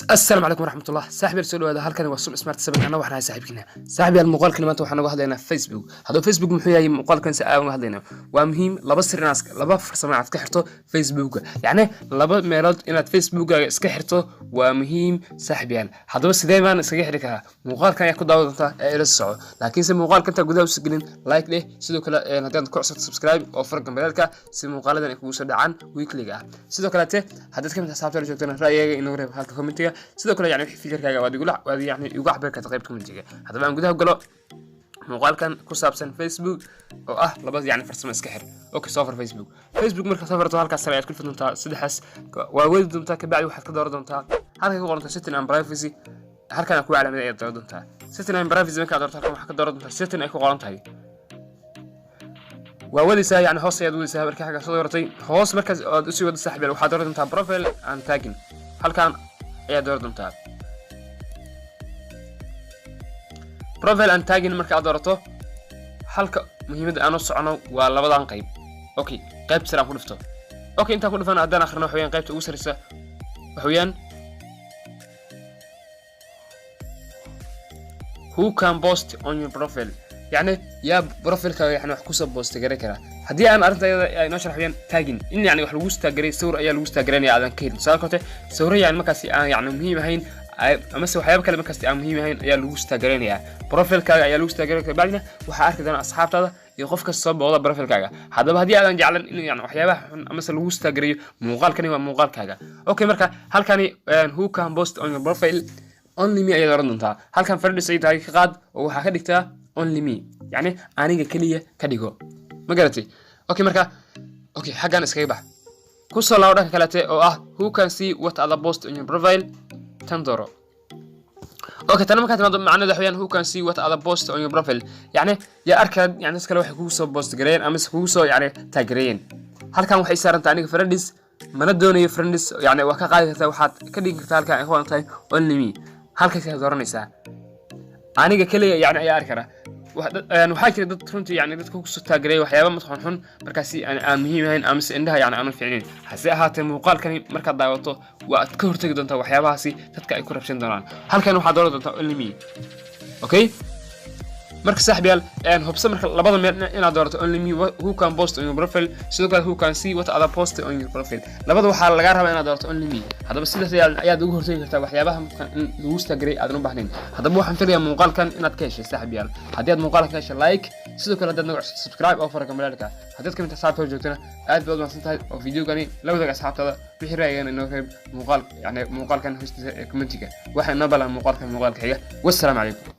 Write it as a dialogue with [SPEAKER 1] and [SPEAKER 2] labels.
[SPEAKER 1] السلام عليكم ورحمة الله. صاحبي السؤال هذا هل كان وصل سمارت 7 أنا وحنا صاحبكنا صاحبي المقال كلمات وحنا وهدينا في فيسبوك هذا فيسبوك محيي مقال كان سأل وهدينا ومهم لبا سر ناس لبا فرصة عاد كحرته فيسبوك يعني لبا ميلاد إن فيسبوك كحرته ومهم صاحبي هذا بس دائما سجحرك مقال كان ياخد دعوة إلى الصعود لكن سي مقال كنت جودة وسجلين لايك له سيدو كلا هدان كورس سبسكرايب أو فرق جنبالك سي مقال ده يكون سدعان ويكليجا سيدو كلا هذا كم تحسب ترى جوتنا رأيي إنه غير هالك كومنتية sidoo kale yani fikirkaaga waad igula waad yani igu xabir ka qayb commentiga hadaba aan gudaha galo muuqaalkan ku saabsan Facebook oo ah laba yani farsamo iska xir okay soo far Facebook marka soo farto halkaas sare aad ku fiduntaa saddexaas waa weedi doontaa ka bacdi waxaad ka dooran doontaa halka ku qoran setting and privacy halkan ku calaamad ay dooran doontaa setting and privacy marka aad doorto halkan waxa ka dooran doontaa setting ay ku qoran tahay waa wadaysaa yani hoos ayaad wadaysaa marka xaga soo dooratay hoos markaas aad u sii wada saaxiib waxaad dooran doontaa profile and tagging halkan ayaa dooran doontaa profile and tagging marka aad doorato halka muhiimadda aan u socono waa labadan qayb okay qayb sare aan ku dhifto okay inta ku dhifan haddaan akhrino waxa weeyaan qaybta ugu sareysa waxa weeyaan who can post on your profile يعني يا بروفيلك يعني wax ku soo post garay kara hadii aan arintayda ay noo sharaxayaan tagging in yani wax lagu istaagalay sawir ayaa lagu istaagalay aadan ka helin sababtoo ah sawir yani markaas aan yani muhiim ahayn ama waxyaabo kale markaas aan muhiim ahayn ayaa lagu istaagalay profilkaaga ayaa lagu istaagalay bacdina waxa arki doona asxaabtada iyo qof kasta soo booqda profilkaaga hadaba hadii aadan jeclan in yani waxyaabaha ama lagu istaagalayo muuqaalkani waa muuqaalkaaga okay marka halkani who can post on your profile only me ayaa dooran doontaa halkan fardhi sayid ay ka qaad oo waxa ka dhigtaa only me يعني أنا كلية كديجو ما قلتي أوكي مركا أوكي حاجة نسكيبه كوسا لا وراك كلاتي أو who can see what other post on your profile تنظره أوكي تنا ما كانت معنا دحين who can see what other post on your profile يعني يا أركض يعني نسكله واحد كوسا بوست جرين أمس كوسا يعني تاجرين هل كان واحد صار أنت عنك فرندس ما ندوني فرندس يعني وكا قاعدة واحد كديجو هل كان إخوان طيب only me هل كان دورني ساعة أنا كلية يعني يا أركض waxaa jira dad runtii yani dadka ku soo taageeray waxyaabo madxoon xun markaas aan muhiim ahayn ama indhaha yani aan fiicnayn hase ahaatee muuqaalkani marka daawato waa ka hortagi doontaa waxyaabahaasi dadka ay ku rabshan doonaan halkan waxaad dooran doontaa only me okay marka saaxiibayaal hubsa marka labada meel inaad doorato only me who can post on your profile sidoo kale who can see what other post on your profile labada waxaa laga rabaa inaad doorato only me hadaba sidaas ayaad ugu hortagi kartaa waxyaabaha lagu istaagalay aadan u baahnayn hadaba waxaan filayaa muuqaalkan inaad ka heshay saaxiibayaal haddii aad muuqaalka ka heshay like sidoo kale haddaad nagu subscribe oo farka malaalka haddaad ka mid tahay asxaabta joogtana aad baad mahadsan tahay oo videogani la wadaag asxaabtada wixii raayayna inoo reeb muuqaalkan hoostiisa ee commentiga waxaan noo balan muuqaalka xiga wassalaamu calaykum